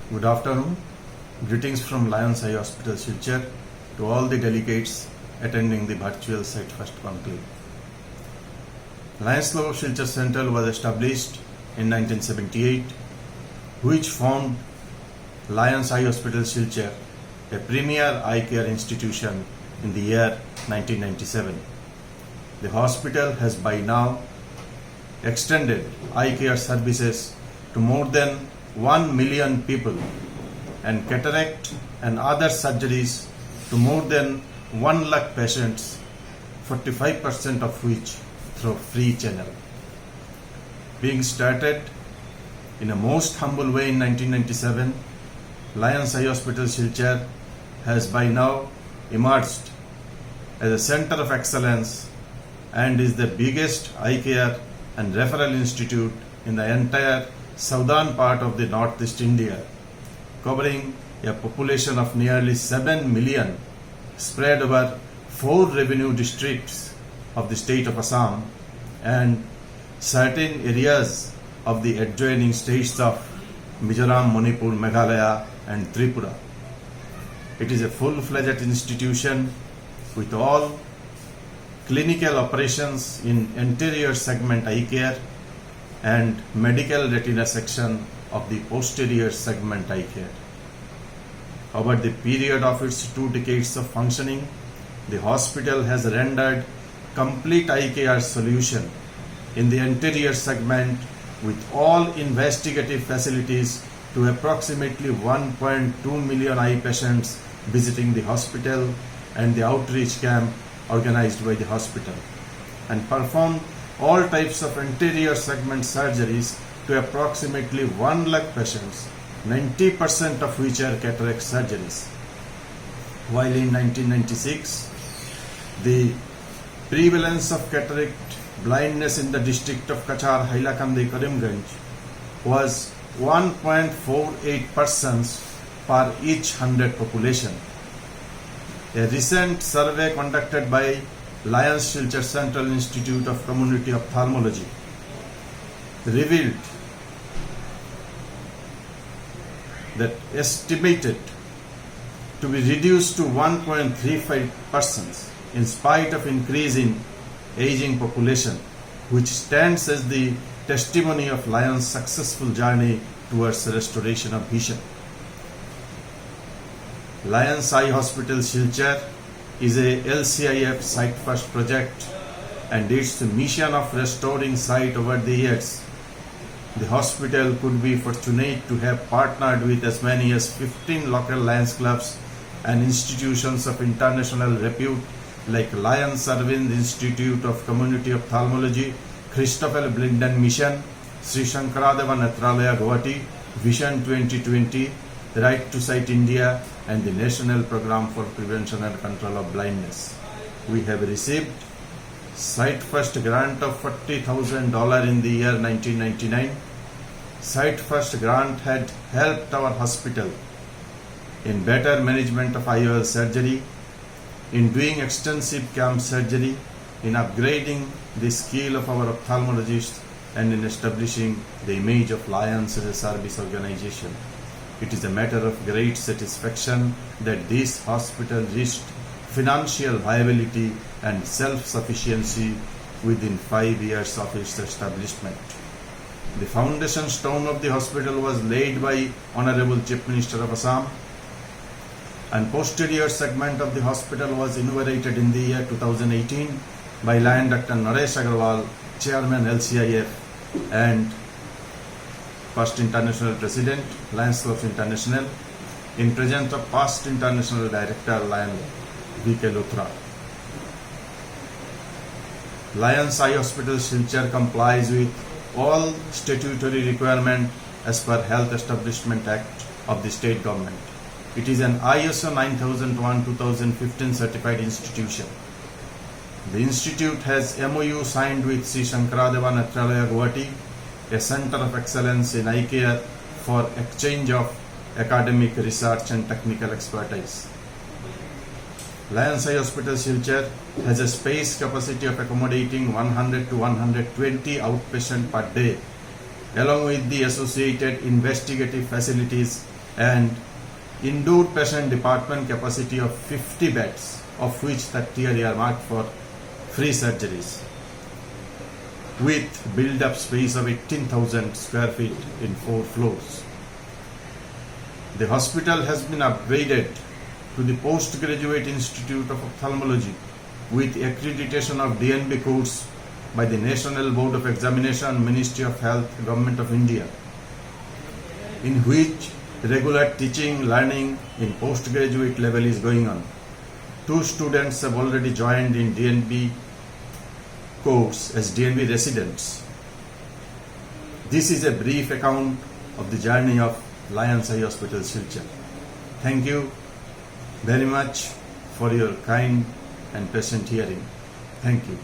Good afternoon. Greetings from Lions Eye Hospital, Silchar, to all the delegates attending the virtual Sight First conclave. Lions Club of Silchar Central was established in 1978, which formed Lions Eye Hospital, Silchar, a premier eye care institution in the year 1997. The hospital has by now extended eye care services to more than 1 million people and cataract and other surgeries to more than 1 lakh patients, 45% of which through free channel. Being started in a most humble way in 1997, Lions Eye Hospital Silchar has by now emerged as a center of excellence and is the biggest eye care and referral institute in the entire southern part of the northeast India, covering a population of nearly 7 million spread over 4 revenue districts of the state of Assam and certain areas of the adjoining states of Mizoram, Manipur, Meghalaya and Tripura. It is a full-fledged institution with all clinical operations in anterior segment eye care and medical retina section of the posterior segment eye care. Over the period of its 2 decades of functioning, the hospital has rendered complete eye care solution in the anterior segment with all investigative facilities to approximately 1.2 million eye patients visiting the hospital and the outreach camp organized by the hospital, and performed all types of anterior segment surgeries to approximately 1 lakh patients, 90% of which are cataract surgeries. While in 1996, the prevalence of cataract blindness in the district of Kachar, Hailakandi, Karimganj was 1.48 persons per each 100 population. A recent survey conducted by Lions Silchar Central Institute of Community Ophthalmology revealed that estimated to be reduced to 1.35 persons in spite of increase in aging population, which stands as the testimony of Lions' successful journey towards restoration of vision. Lions Eye Hospital Silchar is a LCIF Sight First project and its mission of restoring sight over the years. The hospital could be fortunate to have partnered with as many as 15 local Lions clubs and institutions of international repute like Lions Arvind Institute of Community Ophthalmology, Christopher Blinden Mission, Sri Shankaradeva Netralaya Guwahati, Vision 2020, Right to Sight India and the National Program for Prevention and Control of Blindness. We have received Sight First grant of $40,000 in the year 1999. Sight First grant had helped our hospital in better management of IOL surgery, in doing extensive camp surgery, in upgrading the skill of our ophthalmologists and in establishing the image of Lions as a service organization. It is a matter of great satisfaction that this hospital reached financial viability and self-sufficiency within 5 years of its establishment. The foundation stone of the hospital was laid by Honorable Chief Minister of Assam, and posterior segment of the hospital was inaugurated in the year 2018 by Lion Dr. Naresh Agarwal, Chairman LCIF and First International President, Lions Club International, in presence of past International Director, Lion V.K. Luthra. Lions Eye Hospital Silchar complies with all statutory requirements as per Health Establishment Act of the state government. It is an ISO 9001-2015 certified institution. The institute has MOU signed with Sri Shankaradeva Netralaya Guwahati, a center of excellence in eye care for exchange of academic research and technical expertise. Lions Eye Hospital Silchar has a space capacity of accommodating 100 to 120 outpatient per day, along with the associated investigative facilities and indoor patient department capacity of 50 beds, of which 30 are earmarked for free surgeries, with build-up space of 18,000 square feet in 4 floors. The hospital has been upgraded to the Postgraduate Institute of Ophthalmology with accreditation of DNB course by the National Board of Examination, Ministry of Health, Government of India, in which regular teaching, learning in postgraduate level is going on. 2 students have already joined in DNB course as DNB residents. This is a brief account of the journey of Lions Eye Hospital, Silchar. Thank you very much for your kind and patient hearing. Thank you.